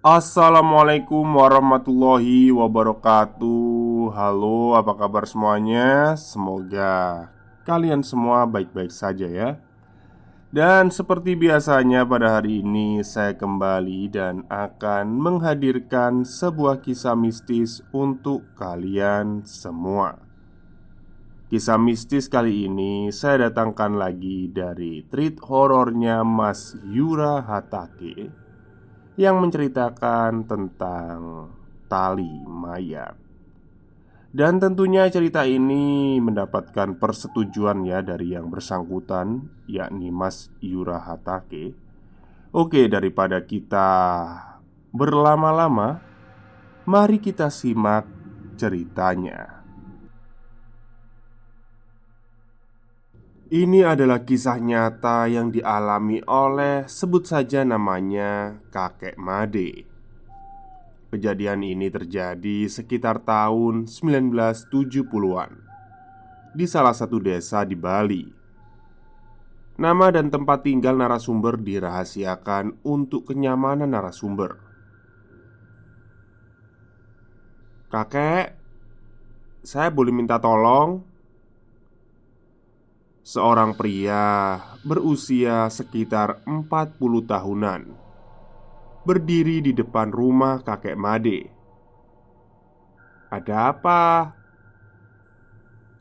Assalamualaikum warahmatullahi wabarakatuh. Halo, apa kabar semuanya? Semoga kalian semua baik-baik saja ya. Dan seperti biasanya pada hari ini saya kembali dan akan menghadirkan sebuah kisah mistis untuk kalian semua. Kisah mistis kali ini saya datangkan lagi dari treat horornya Mas Yura Hatake yang menceritakan tentang tali mayat. Dan tentunya cerita ini mendapatkan persetujuan ya dari yang bersangkutan, yakni Mas Yura Hatake. Oke, daripada kita berlama-lama, mari kita simak ceritanya. Ini adalah kisah nyata yang dialami oleh, sebut saja namanya, Kakek Made. Kejadian ini terjadi sekitar tahun 1970-an di salah satu desa di Bali. Nama dan tempat tinggal narasumber dirahasiakan untuk kenyamanan narasumber. "Kakek, saya boleh minta tolong?" Seorang pria berusia sekitar 40 tahunan berdiri di depan rumah kakek Made. "Ada apa?"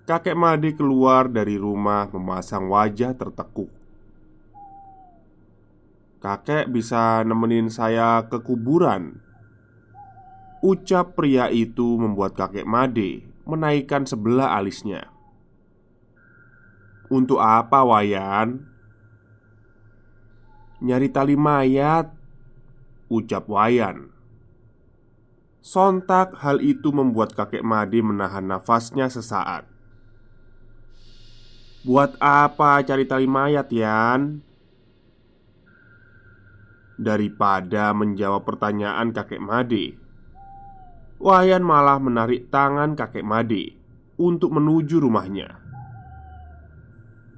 Kakek Made keluar dari rumah memasang wajah tertekuk. "Kakek bisa nemenin saya ke kuburan?" Ucap pria itu membuat kakek Made menaikkan sebelah alisnya. "Untuk apa, Wayan?" "Nyari tali mayat," ucap Wayan. Sontak hal itu membuat kakek Made menahan nafasnya sesaat. "Buat apa cari tali mayat, Yan?" Daripada menjawab pertanyaan kakek Made, Wayan malah menarik tangan kakek Made untuk menuju rumahnya.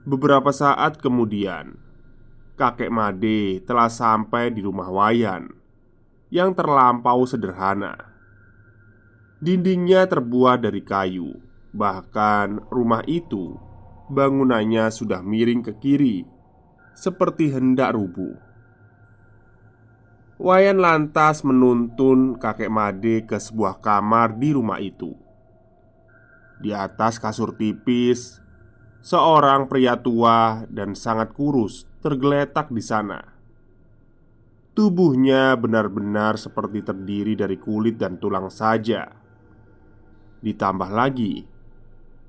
Beberapa saat kemudian, kakek Made telah sampai di rumah Wayan yang terlampau sederhana. Dindingnya terbuat dari kayu. Bahkan rumah itu bangunannya sudah miring ke kiri, seperti hendak rubuh. Wayan lantas menuntun kakek Made ke sebuah kamar di rumah itu. Di atas kasur tipis, seorang pria tua dan sangat kurus tergeletak di sana. Tubuhnya benar-benar seperti terdiri dari kulit dan tulang saja. Ditambah lagi,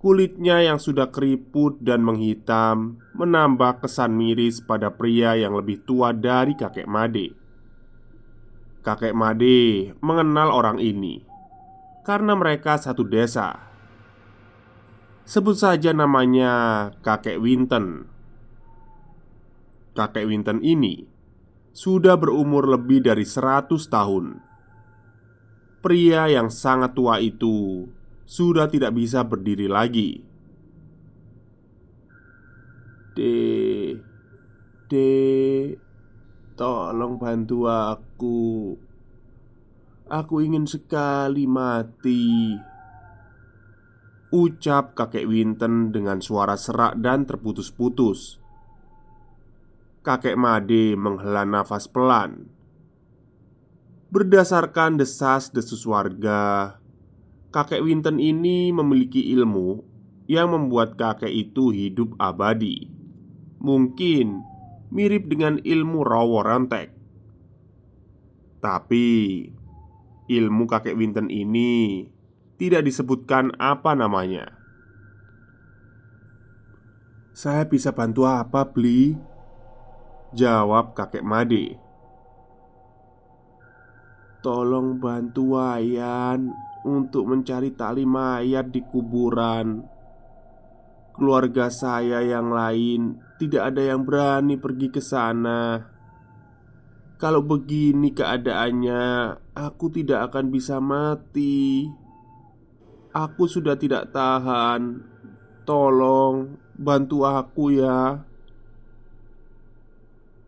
kulitnya yang sudah keriput dan menghitam menambah kesan miris pada pria yang lebih tua dari kakek Made. Kakek Made mengenal orang ini karena mereka satu desa. Sebut saja namanya Kakek Winten. Kakek Winten ini sudah berumur lebih dari 100 tahun. Pria yang sangat tua itu sudah tidak bisa berdiri lagi. "Dek, dek, tolong bantu aku. Aku ingin sekali mati," ucap kakek Winten dengan suara serak dan terputus-putus. Kakek Made menghela nafas pelan. Berdasarkan desas-desus warga, kakek Winten ini memiliki ilmu yang membuat kakek itu hidup abadi. Mungkin mirip dengan ilmu rawa rontek. Tapi ilmu kakek Winten ini tidak disebutkan apa namanya. "Saya bisa bantu apa, Bli?" jawab kakek Made. "Tolong bantu Wayan untuk mencari tali mayat di kuburan. Keluarga saya yang lain tidak ada yang berani pergi ke sana. Kalau begini keadaannya, aku tidak akan bisa mati. Aku sudah tidak tahan. Tolong bantu aku ya,"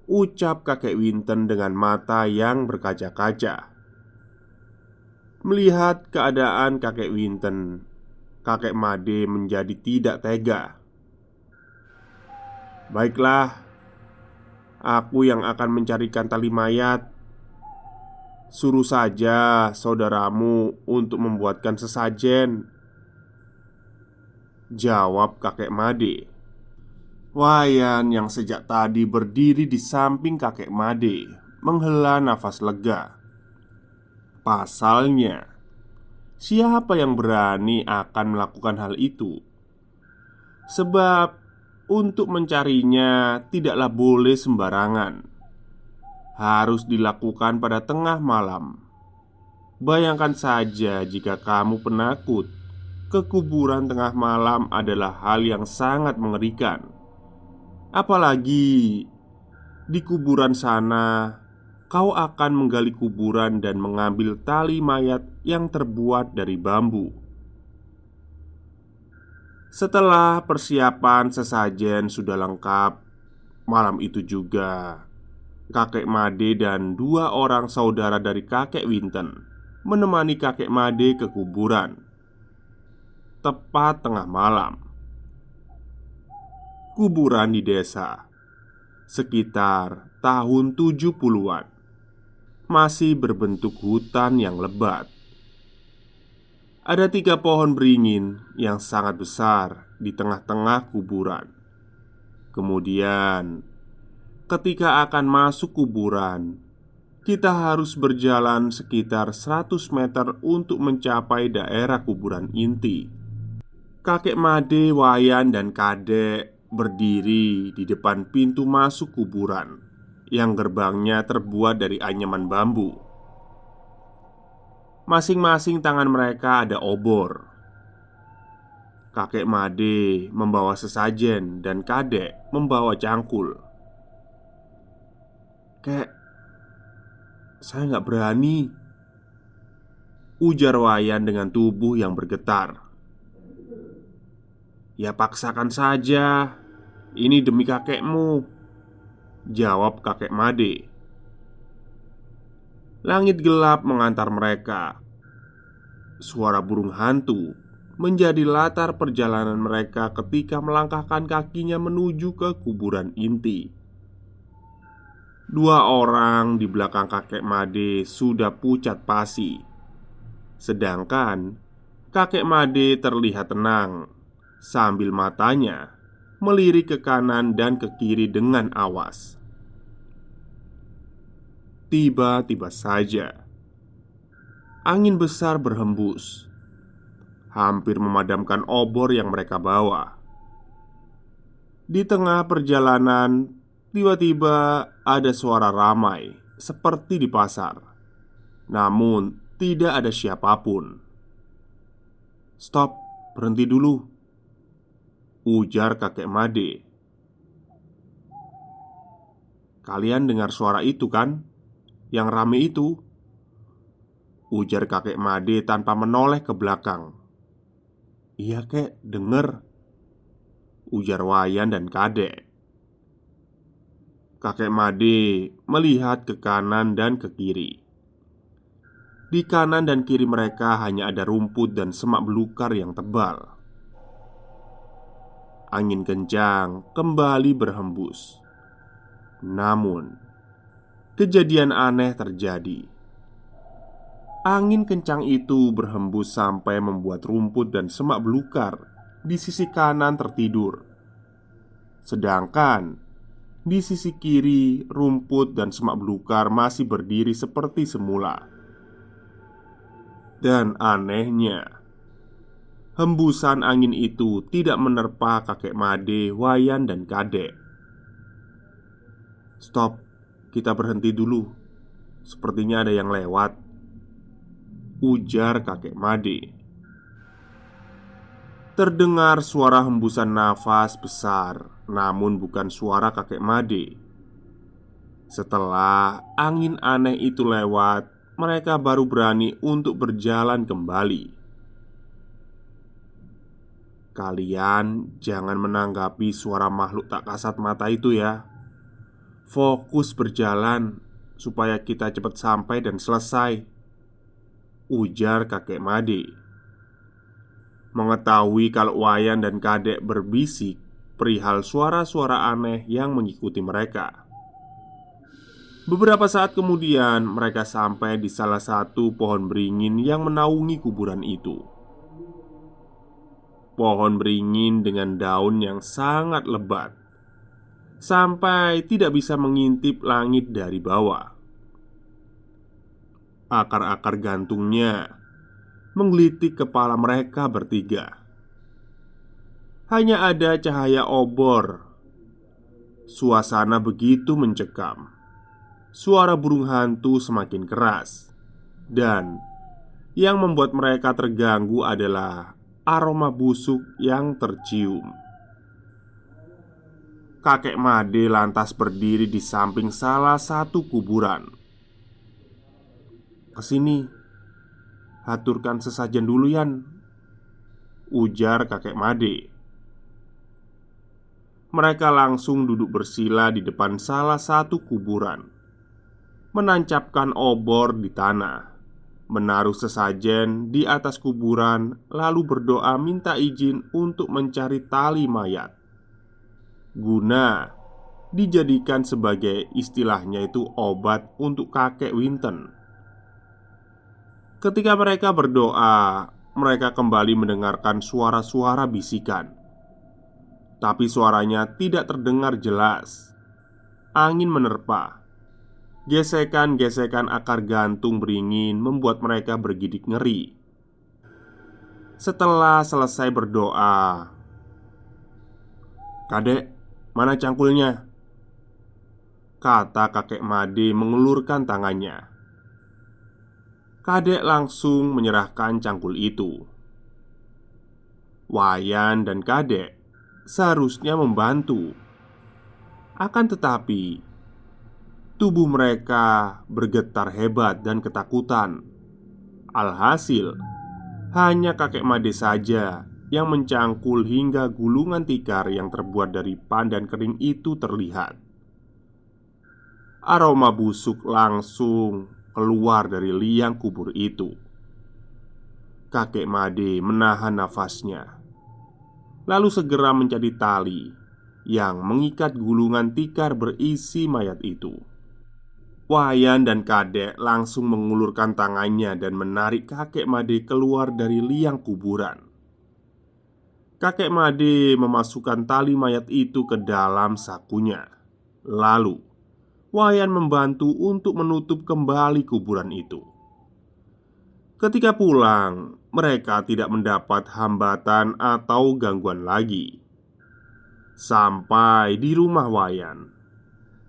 ucap kakek Winten dengan mata yang berkaca-kaca. Melihat keadaan kakek Winten, kakek Made menjadi tidak tega. "Baiklah, aku yang akan mencarikan tali mayat. Suruh saja saudaramu untuk membuatkan sesajen," jawab kakek Made. Wayan yang sejak tadi berdiri di samping kakek Made menghela nafas lega. Pasalnya, siapa yang berani akan melakukan hal itu? Sebab untuk mencarinya tidaklah boleh sembarangan. Harus dilakukan pada tengah malam. Bayangkan saja jika kamu penakut, kekuburan tengah malam adalah hal yang sangat mengerikan. Apalagi di kuburan sana, kau akan menggali kuburan dan mengambil tali mayat yang terbuat dari bambu. Setelah persiapan sesajen sudah lengkap, malam itu juga kakek Made dan dua orang saudara dari kakek Winten menemani kakek Made ke kuburan. Tepat tengah malam, kuburan di desa sekitar tahun 70-an masih berbentuk hutan yang lebat. Ada 3 pohon beringin yang sangat besar di tengah-tengah kuburan. Kemudian, ketika akan masuk kuburan, kita harus berjalan sekitar 100 meter untuk mencapai daerah kuburan inti. Kakek Made, Wayan, dan Kadek berdiri di depan pintu masuk kuburan yang gerbangnya terbuat dari anyaman bambu. Masing-masing tangan mereka ada obor. Kakek Made membawa sesajen dan Kadek membawa cangkul. "Kek, saya nggak berani," ujar Wayan dengan tubuh yang bergetar. "Ya paksakan saja. Ini demi kakekmu," jawab kakek Made. Langit gelap mengantar mereka. Suara burung hantu menjadi latar perjalanan mereka ketika melangkahkan kakinya menuju ke kuburan inti. 2 orang di belakang kakek Made sudah pucat pasi, sedangkan kakek Made terlihat tenang sambil matanya melirik ke kanan dan ke kiri dengan awas. Tiba-tiba saja angin besar berhembus, hampir memadamkan obor yang mereka bawa. Di tengah perjalanan, tiba-tiba ada suara ramai seperti di pasar. Namun tidak ada siapapun. "Stop, berhenti dulu," ujar kakek Made. "Kalian dengar suara itu kan? Yang rame itu?" ujar kakek Made tanpa menoleh ke belakang. "Iya kek, denger," ujar Wayan dan Kadek. Kakek Made melihat ke kanan dan ke kiri. Di kanan dan kiri mereka hanya ada rumput dan semak belukar yang tebal. Angin kencang kembali berhembus. Namun, kejadian aneh terjadi. Angin kencang itu berhembus sampai membuat rumput dan semak belukar di sisi kanan tertidur. Sedangkan di sisi kiri, rumput dan semak belukar masih berdiri seperti semula. Dan anehnya, hembusan angin itu tidak menerpa kakek Made, Wayan, dan Kadek. "Stop, kita berhenti dulu. Sepertinya ada yang lewat," ujar kakek Made. Terdengar suara hembusan nafas besar, namun bukan suara kakek Made. Setelah angin aneh itu lewat, mereka baru berani untuk berjalan kembali. "Kalian jangan menanggapi suara makhluk tak kasat mata itu ya. Fokus berjalan supaya kita cepat sampai dan selesai," ujar kakek Made. Mengetahui kalau Wayan dan Kadek berbisik perihal suara-suara aneh yang mengikuti mereka. Beberapa saat kemudian, mereka sampai di salah satu pohon beringin yang menaungi kuburan itu. Pohon beringin dengan daun yang sangat lebat, sampai tidak bisa mengintip langit dari bawah. Akar-akar gantungnya menggelitik kepala mereka bertiga. Hanya ada cahaya obor. Suasana begitu mencekam. Suara burung hantu semakin keras, dan yang membuat mereka terganggu adalah aroma busuk yang tercium. Kakek Made lantas berdiri di samping salah satu kuburan. "Kesini, haturkan sesajen dulu, Yan," ujar kakek Made. Mereka langsung duduk bersila di depan salah satu kuburan, menancapkan obor di tanah, menaruh sesajen di atas kuburan, lalu berdoa minta izin untuk mencari tali mayat, guna dijadikan sebagai istilahnya itu obat untuk kakek Winten. Ketika mereka berdoa, mereka kembali mendengarkan suara-suara bisikan. Tapi suaranya tidak terdengar jelas. Angin menerpa. Gesekan-gesekan akar gantung beringin membuat mereka bergidik ngeri. Setelah selesai berdoa, "Kadek, mana cangkulnya?" kata kakek Made mengulurkan tangannya. Kadek langsung menyerahkan cangkul itu. Wayan dan Kadek seharusnya membantu. Akan tetapi, tubuh mereka bergetar hebat dan ketakutan. Alhasil, hanya kakek Made saja yang mencangkul hingga gulungan tikar yang terbuat dari pandan kering itu terlihat. Aroma busuk langsung keluar dari liang kubur itu. Kakek Made menahan nafasnya, lalu segera mencari tali yang mengikat gulungan tikar berisi mayat itu. Wayan dan Kadek langsung mengulurkan tangannya dan menarik kakek Made keluar dari liang kuburan. Kakek Made memasukkan tali mayat itu ke dalam sakunya. Lalu Wayan membantu untuk menutup kembali kuburan itu. Ketika pulang, mereka tidak mendapat hambatan atau gangguan lagi. Sampai di rumah Wayan,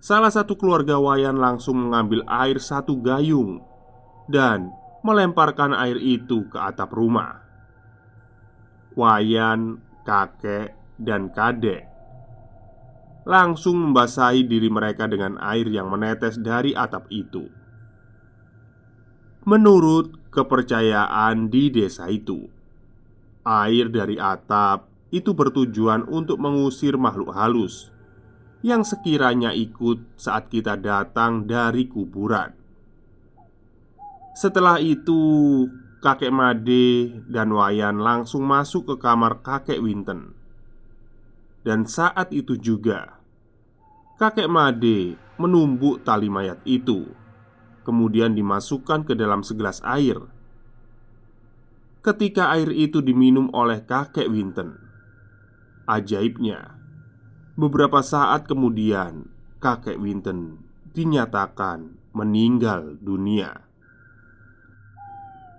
salah satu keluarga Wayan langsung mengambil air satu gayung dan melemparkan air itu ke atap rumah. Wayan, kakek, dan Kadek langsung membasahi diri mereka dengan air yang menetes dari atap itu. Menurut kepercayaan di desa itu, air dari atap itu bertujuan untuk mengusir makhluk halus yang sekiranya ikut saat kita datang dari kuburan. Setelah itu, kakek Made dan Wayan langsung masuk ke kamar kakek Winten. Dan saat itu juga, kakek Made menumbuk tali mayat itu, kemudian dimasukkan ke dalam segelas air. Ketika air itu diminum oleh kakek Winten, ajaibnya, beberapa saat kemudian kakek Winten dinyatakan meninggal dunia.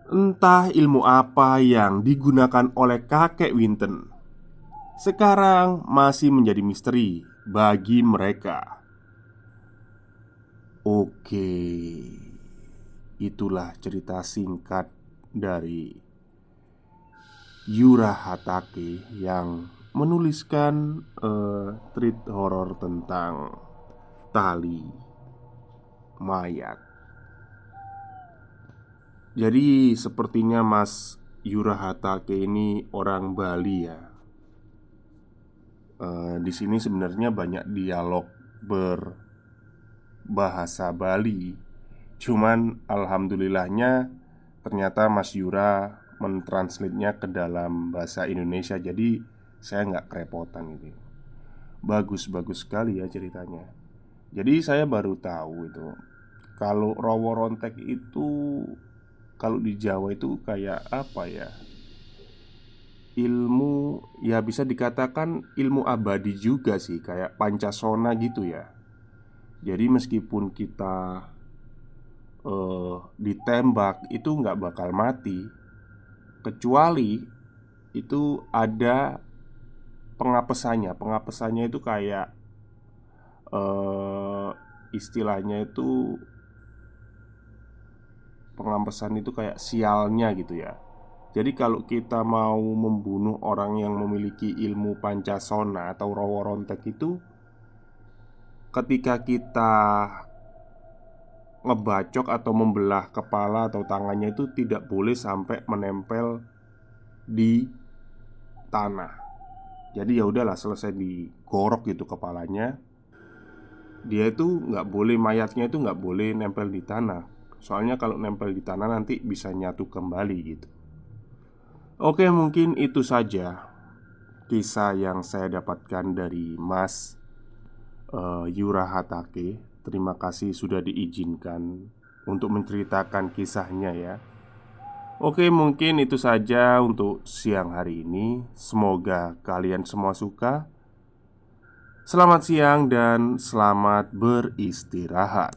Entah ilmu apa yang digunakan oleh kakek Winten, sekarang masih menjadi misteri bagi mereka. Oke, itulah cerita singkat dari Yura Hatake yang menuliskan treat horor tentang tali mayat. Jadi sepertinya Mas Yura Hatake ini orang Bali ya. Di sini sebenarnya banyak dialog berbahasa Bali. Cuman alhamdulillahnya ternyata Mas Yura mentranslate-nya ke dalam bahasa Indonesia. Jadi saya nggak kerepotan gitu. Bagus-bagus sekali ya ceritanya. Jadi saya baru tahu itu kalau Rowo Rontek itu, kalau di Jawa itu kayak apa ya, ilmu, ya bisa dikatakan ilmu abadi juga sih, kayak Pancasona gitu ya. Jadi meskipun kita ditembak itu nggak bakal mati, kecuali itu ada pengapesannya. Pengapesannya itu kayak istilahnya itu, pengapesan itu kayak sialnya gitu ya. Jadi kalau kita mau membunuh orang yang memiliki ilmu Pancasona atau Rowo Rontek itu, ketika kita ngebacok atau membelah kepala atau tangannya itu tidak boleh sampai menempel di tanah. Jadi ya udahlah, selesai digorok gitu kepalanya, dia itu nggak boleh, mayatnya itu nggak boleh nempel di tanah. Soalnya kalau nempel di tanah nanti bisa nyatu kembali gitu. Oke, mungkin itu saja kisah yang saya dapatkan dari Mas Yura Hatake. Terima kasih sudah diizinkan untuk menceritakan kisahnya ya. Oke, mungkin itu saja untuk siang hari ini. Semoga kalian semua suka. Selamat siang dan selamat beristirahat.